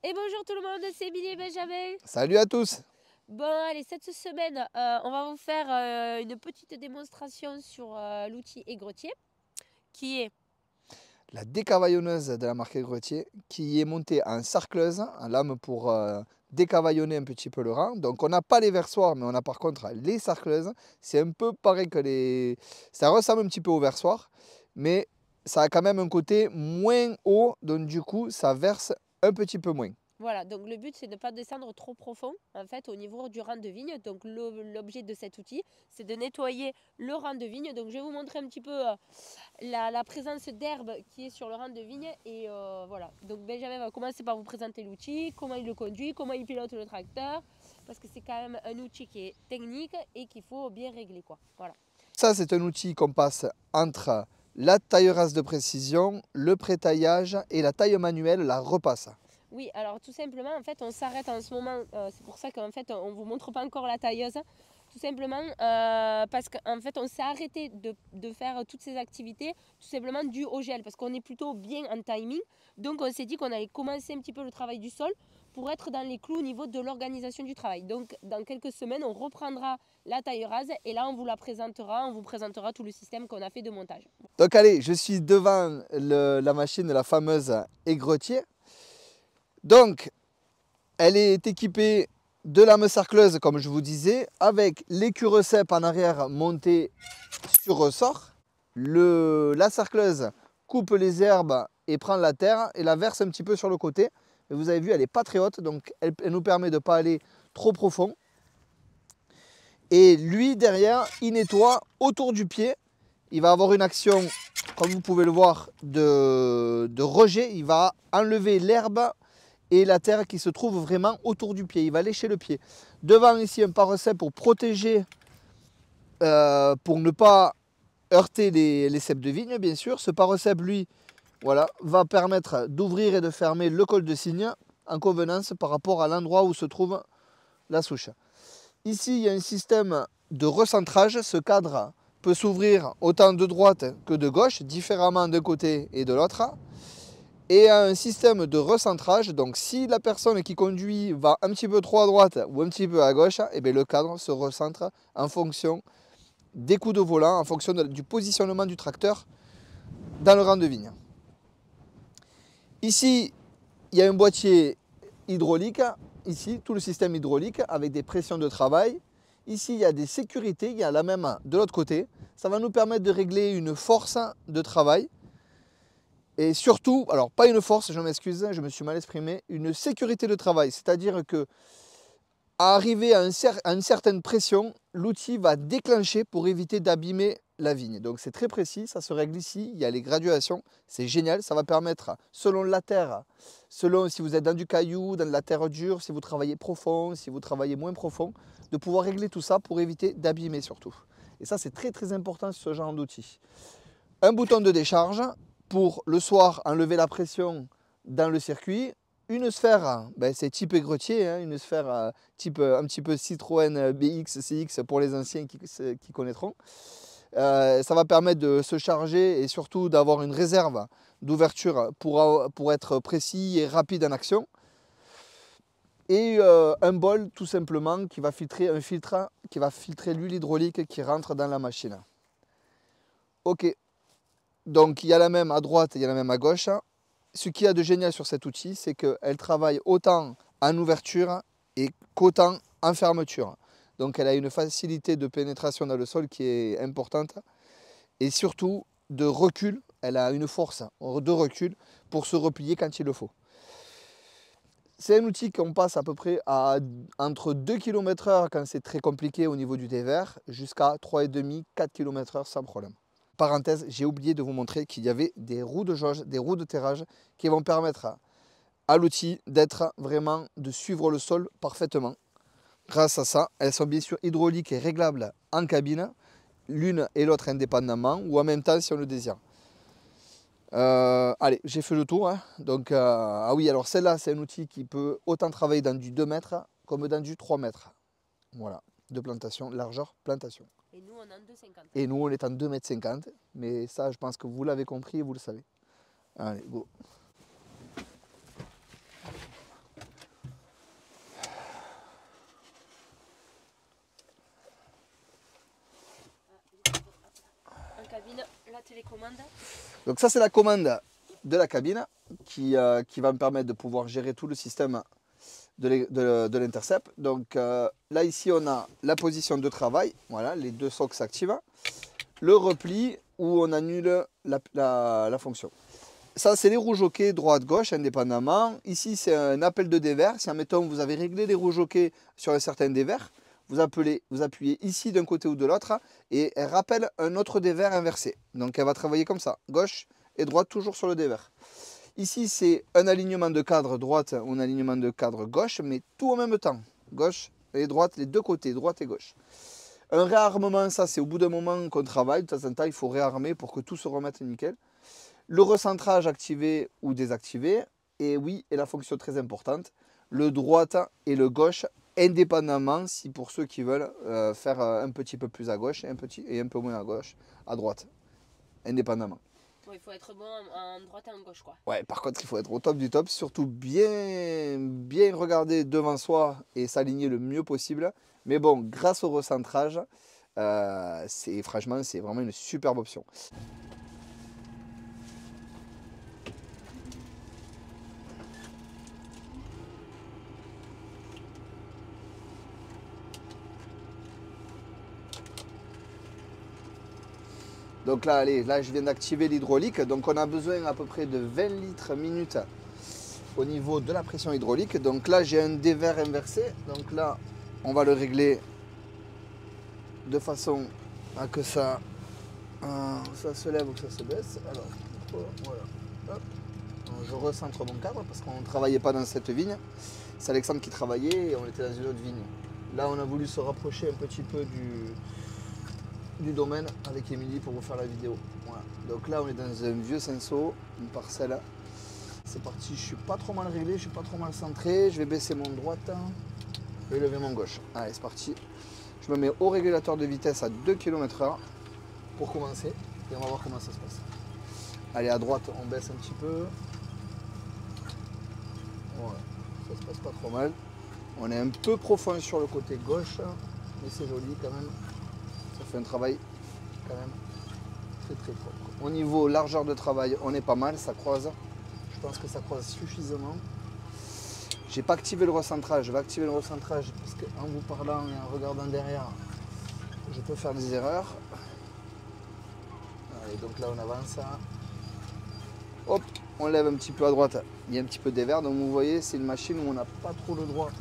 Et bonjour tout le monde, c'est Émilie et Benjamin. Salut à tous! Bon, allez, cette semaine, on va vous faire une petite démonstration sur l'outil égretier qui est, La décavaillonneuse de la marque Gretier qui est montée en sarcleuse, en lame pour décavaillonner un petit peu le rang. Donc on n'a pas les versoirs, mais on a par contre les sarcleuses. C'est un peu pareil que les... Ça ressemble un petit peu au versoir, mais ça a quand même un côté moins haut, donc du coup ça verse un petit peu moins. voilà, donc le but c'est de ne pas descendre trop profond en fait au niveau du rang de vigne. Donc l'objet de cet outil c'est de nettoyer le rang de vigne. Donc je vais vous montrer un petit peu la présence d'herbe qui est sur le rang de vigne. Et voilà, donc Benjamin va commencer par vous présenter l'outil, comment il le conduit, comment il pilote le tracteur. Parce que c'est quand même un outil qui est technique et qu'il faut bien régler, quoi. Voilà. Ça, c'est un outil qu'on passe entre la taille rase de précision, le pré-taillage et la taille manuelle, la repasse. Oui, alors tout simplement, en fait, on s'arrête en ce moment. C'est pour ça qu'en fait, on ne vous montre pas encore la tailleuse. Tout simplement parce qu'en fait, on s'est arrêté de faire toutes ces activités, tout simplement dû au gel, parce qu'on est plutôt bien en timing. Donc, on s'est dit qu'on allait commencer un petit peu le travail du sol pour être dans les clous au niveau de l'organisation du travail. Donc, dans quelques semaines, on reprendra la taille rase et là, on vous présentera tout le système qu'on a fait de montage. Donc allez, je suis devant la machine, la fameuse égretier. Donc, elle est équipée de lame sarcleuse, comme je vous disais, avec les cure-cep en arrière montés sur ressort. La sarcleuse coupe les herbes et prend la terre et la verse un petit peu sur le côté. Et vous avez vu, elle n'est pas très haute, donc elle nous permet de ne pas aller trop profond. Et lui, derrière, il nettoie autour du pied. Il va avoir une action, comme vous pouvez le voir, de rejet. Il va enlever l'herbe et la terre qui se trouve vraiment autour du pied. Il va lécher le pied. Devant ici, un pare-cep pour protéger, pour ne pas heurter les ceps de vigne, bien sûr. Ce pare-cep, lui, voilà, va permettre d'ouvrir et de fermer le col de cygne en convenance par rapport à l'endroit où se trouve la souche. Ici, il y a un système de recentrage. Ce cadre peut s'ouvrir autant de droite que de gauche, différemment d'un côté et de l'autre. Et un système de recentrage. Donc si la personne qui conduit va un petit peu trop à droite ou un petit peu à gauche, et bien le cadre se recentre en fonction des coups de volant, en fonction du positionnement du tracteur dans le rang de vigne. Ici, il y a un boîtier hydraulique. Ici, tout le système hydraulique avec des pressions de travail. Ici, il y a des sécurités, il y a la même de l'autre côté. Ça va nous permettre de régler une force de travail. Et surtout, alors pas une force, je m'excuse, je me suis mal exprimé, une sécurité de travail. C'est-à-dire que à arriver à une certaine pression, l'outil va déclencher pour éviter d'abîmer la vigne. Donc c'est très précis, ça se règle ici, il y a les graduations, c'est génial, ça va permettre, selon la terre, selon si vous êtes dans du caillou, dans de la terre dure, si vous travaillez profond, si vous travaillez moins profond, de pouvoir régler tout ça pour éviter d'abîmer surtout. Et ça c'est très très important sur ce genre d'outil. Un bouton de décharge pour le soir enlever la pression dans le circuit. Une sphère, ben c'est type égretier, hein, une sphère type un petit peu Citroën BX, CX pour les anciens qui connaîtront. Ça va permettre de se charger et surtout d'avoir une réserve d'ouverture pour être précis et rapide en action. Et un bol tout simplement qui va filtrer un filtre qui va filtrer l'huile hydraulique qui rentre dans la machine. Ok, donc il y a la même à droite, il y a la même à gauche. Ce qu'il y a de génial sur cet outil, c'est qu'elle travaille autant en ouverture et qu'autant en fermeture. Donc elle a une facilité de pénétration dans le sol qui est importante. Et surtout de recul, elle a une force de recul pour se replier quand il le faut. C'est un outil qu'on passe à peu près à entre 2 km/h quand c'est très compliqué au niveau du dévers, jusqu'à 3,5-4 km/h sans problème. Parenthèse, j'ai oublié de vous montrer qu'il y avait des roues de jauge, des roues de terrage qui vont permettre à l'outil d'être vraiment, de suivre le sol parfaitement. Grâce à ça, elles sont bien sûr hydrauliques et réglables en cabine, l'une et l'autre indépendamment ou en même temps si on le désire. Allez, j'ai fait le tour. Hein. Donc, ah oui, alors celle-là, c'est un outil qui peut autant travailler dans du 2 mètres comme dans du 3 mètres. Voilà, de plantation, largeur, plantation. Et nous, on est en 2,50. Et nous, on est en 2,50 m. Mais ça, je pense que vous l'avez compris et vous le savez. Allez, go. la télécommande. Donc ça c'est la commande de la cabine qui va me permettre de pouvoir gérer tout le système de l'intercept. Donc là ici on a la position de travail, voilà, les deux socks s'activent. Le repli où on annule la fonction. Ça c'est les roues hockey droite-gauche indépendamment. Ici c'est un appel de dévers. Si admettons vous avez réglé les roues hockey sur un certain dévers, vous appuyez ici d'un côté ou de l'autre et elle rappelle un autre dévers inversé. Donc elle va travailler comme ça, gauche et droite toujours sur le dévers. Ici c'est un alignement de cadre droite ou un alignement de cadre gauche, mais tout en même temps. Gauche et droite, les deux côtés, droite et gauche. Un réarmement, ça c'est au bout d'un moment qu'on travaille, de temps en temps il faut réarmer pour que tout se remette nickel. Le recentrage activé ou désactivé, et oui, et la fonction très importante, le droite et le gauche indépendamment, si pour ceux qui veulent faire un petit peu plus à gauche et un peu moins à gauche, à droite, indépendamment. Il faut être bon en droite et en gauche, quoi. Ouais, par contre, il faut être au top du top, surtout bien regarder devant soi et s'aligner le mieux possible. Mais bon, grâce au recentrage, franchement, c'est vraiment une superbe option. Donc là, allez, là je viens d'activer l'hydraulique. Donc on a besoin à peu près de 20 litres minute au niveau de la pression hydraulique. Donc là j'ai un dévers inversé. Donc là on va le régler de façon à que ça se lève ou que ça se baisse. Alors voilà. Hop. Donc, je recentre mon cadre parce qu'on ne travaillait pas dans cette vigne. C'est Alexandre qui travaillait et on était dans une autre vigne. Là on a voulu se rapprocher un petit peu du domaine avec Émilie pour vous faire la vidéo. Voilà. Donc là on est dans un vieux cinceau, une parcelle. C'est parti, je suis pas trop mal réglé, je suis pas trop mal centré. Je vais baisser mon droite et lever mon gauche. Allez c'est parti. Je me mets au régulateur de vitesse à 2 km/h pour commencer et on va voir comment ça se passe. Allez à droite on baisse un petit peu. Voilà, ça se passe pas trop mal. On est un peu profond sur le côté gauche, mais c'est joli quand même. Ça fait un travail quand même très propre. Au niveau largeur de travail, on est pas mal, ça croise. Je pense que ça croise suffisamment. J'ai pas activé le recentrage. Je vais activer le recentrage parce qu'en vous parlant et en regardant derrière, je peux faire des erreurs. Allez, donc là on avance. Hop, on lève un petit peu à droite. Il y a un petit peu des verres. Donc vous voyez, c'est une machine où on n'a pas trop le droit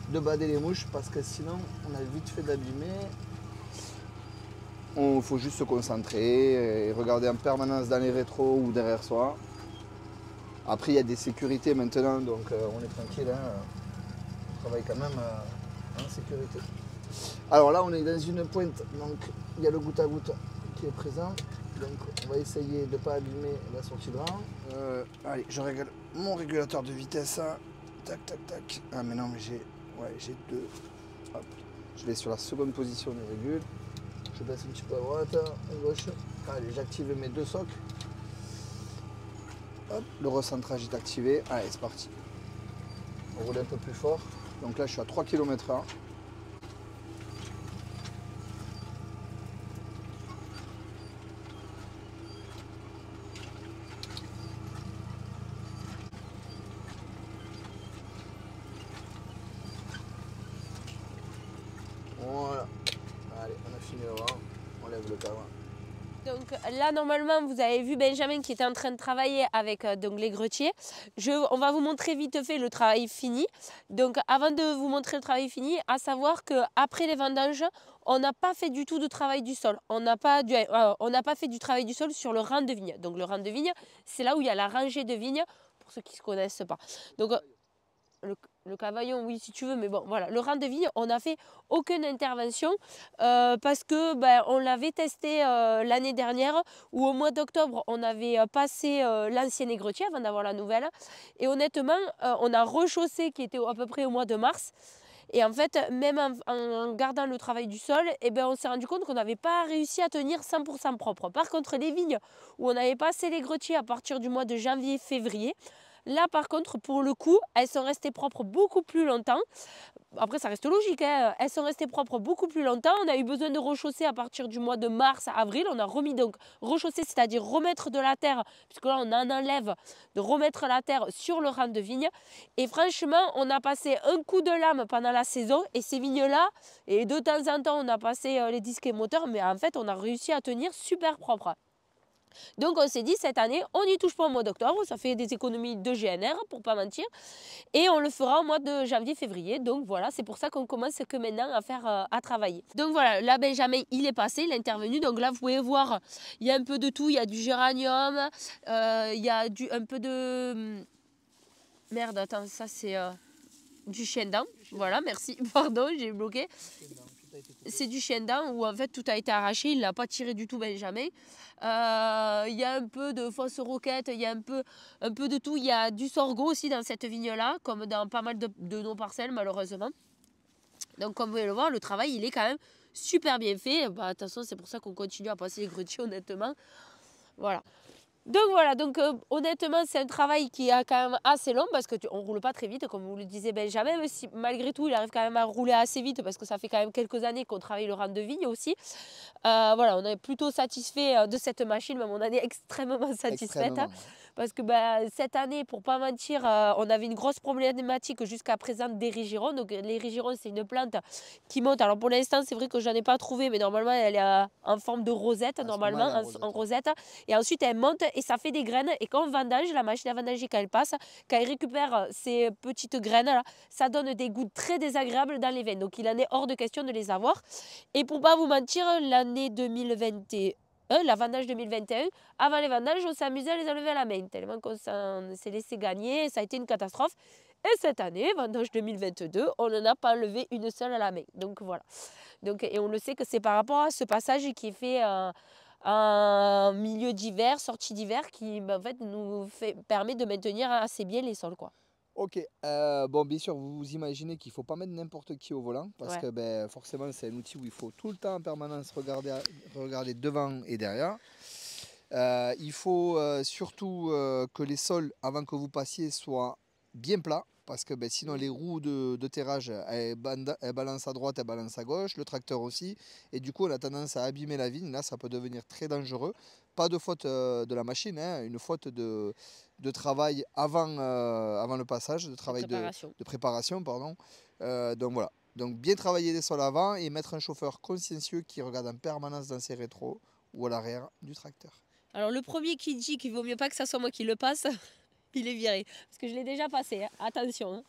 de bader les mouches parce que sinon on a vite fait d'abîmer. Il faut juste se concentrer et regarder en permanence dans les rétros ou derrière soi. Après, il y a des sécurités maintenant, donc on est tranquille. Hein. On travaille quand même en sécurité. Alors là, on est dans une pointe, donc il y a le goutte à goutte qui est présent. Donc on va essayer de ne pas abîmer la sortie de rang. Allez, je règle mon régulateur de vitesse. Tac, tac, tac. Ah mais non, mais j'ai deux. Hop. Je vais sur la seconde position du régule. Je baisse un petit peu à droite, à gauche. Allez, j'active mes deux socks. Hop, le recentrage est activé. Allez, c'est parti. On roule un peu plus fort. Donc là, je suis à 3 km/h. Voilà. Allez, on a fini le rang. On lève le cadre. Donc là, normalement, vous avez vu Benjamin qui était en train de travailler avec donc les gretiers. On va vous montrer vite fait le travail fini. Donc avant de vous montrer le travail fini, à savoir qu'après les vendanges, on n'a pas fait du tout de travail du sol. On n'a pas fait du travail du sol sur le rang de vigne. Donc le rang de vigne, c'est là où il y a la rangée de vignes, pour ceux qui ne se connaissent pas. Donc le cavaillon, oui, si tu veux, mais bon, voilà. Le rang de vigne, on n'a fait aucune intervention parce que on l'avait testé l'année dernière où au mois d'octobre, on avait passé l'ancien égretier avant d'avoir la nouvelle. Et honnêtement, on a rechaussé qui était à peu près au mois de mars. Et en fait, même en gardant le travail du sol, on s'est rendu compte qu'on n'avait pas réussi à tenir 100% propre. Par contre, les vignes où on avait passé les gretiers à partir du mois de janvier-février, Là, par contre, pour le coup, elles sont restées propres beaucoup plus longtemps. Après, ça reste logique, hein. Elles sont restées propres beaucoup plus longtemps. On a eu besoin de rechausser à partir du mois de mars à avril. On a remis donc rechausser, c'est-à-dire remettre de la terre, puisque là, on en enlève, de remettre la terre sur le rang de vigne. Et franchement, on a passé un coup de lame pendant la saison. Et ces vignes-là, et de temps en temps, on a passé les disques et moteurs, mais en fait, on a réussi à tenir super propre. Donc on s'est dit cette année, on n'y touche pas au mois d'octobre, ça fait des économies de GNR pour pas mentir, et on le fera au mois de janvier-février. Donc voilà, c'est pour ça qu'on commence que maintenant à faire à travailler. Donc voilà, là Benjamin il est passé, il est intervenu. Donc là vous pouvez voir, il y a un peu de tout, il y a du géranium, il y a un peu de merde, attends, ça c'est du chien-dent. Voilà, merci, pardon, j'ai bloqué. C'est du chien-dent où en fait tout a été arraché, il ne l'a pas tiré du tout Benjamin. Il y a un peu de fausse roquette, il y a un peu de tout. Il y a du sorgho aussi dans cette vigne-là, comme dans pas mal de nos parcelles malheureusement. Donc comme vous pouvez le voir, le travail il est quand même super bien fait. Bah, de toute façon c'est pour ça qu'on continue à passer les grutiers honnêtement. Voilà. Donc voilà, donc honnêtement c'est un travail qui est quand même assez long parce qu'on ne roule pas très vite comme vous le disiez Benjamin, même si malgré tout il arrive quand même à rouler assez vite parce que ça fait quand même quelques années qu'on travaille le rang de vigne aussi. Voilà, on est plutôt satisfait de cette machine, même on en est extrêmement satisfaite. Parce que cette année, pour pas mentir, on avait une grosse problématique jusqu'à présent des rigirons. Donc les rigirons, c'est une plante qui monte. Alors pour l'instant, c'est vrai que je n'en ai pas trouvé, mais normalement, elle est en forme de rosette, normalement, en rosette. Et ensuite, elle monte et ça fait des graines. Et quand on vendange, la machine à vendanger, quand elle passe, quand elle récupère ces petites graines-là, ça donne des goûts très désagréables dans les veines. Donc il en est hors de question de les avoir. Et pour pas vous mentir, l'année 2021, la vendange 2021, avant les vendanges, on s'amusait à les enlever à la main, tellement qu'on s'est laissé gagner, ça a été une catastrophe. Et cette année, vendange 2022, on n'en a pas enlevé une seule à la main. Donc voilà. Donc, et on le sait que c'est par rapport à ce passage qui est fait en milieu d'hiver, sortie d'hiver, qui en fait, permet de maintenir assez bien les sols, quoi. Ok, bon bien sûr vous imaginez qu'il ne faut pas mettre n'importe qui au volant parce que forcément c'est un outil où il faut tout le temps en permanence regarder devant et derrière. Il faut surtout que les sols avant que vous passiez soient bien plats parce que sinon les roues de terrage elles balancent à droite, elles balancent à gauche, le tracteur aussi et du coup on a tendance à abîmer la vigne, là ça peut devenir très dangereux. Pas de faute de la machine, hein, une faute de travail avant le passage, de travail de préparation. Pardon. Donc voilà, donc bien travailler les sols avant et mettre un chauffeur consciencieux qui regarde en permanence dans ses rétros ou à l'arrière du tracteur. Alors le premier qui dit qu'il vaut mieux pas que ça soit moi qui le passe, il est viré. Parce que je l'ai déjà passé, hein. Attention. Hein.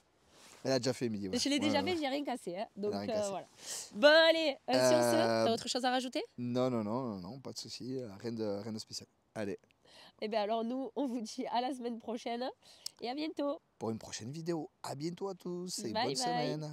Elle a déjà fait, Émilie. Ouais. Je l'ai déjà fait, j'ai rien cassé. Hein. Donc voilà. Bon allez, sur ce, t'as autre chose à rajouter? Non, pas de souci, rien de spécial. Allez. Et bien alors nous, on vous dit à la semaine prochaine et à bientôt. Pour une prochaine vidéo. À bientôt à tous et bye bonne semaine.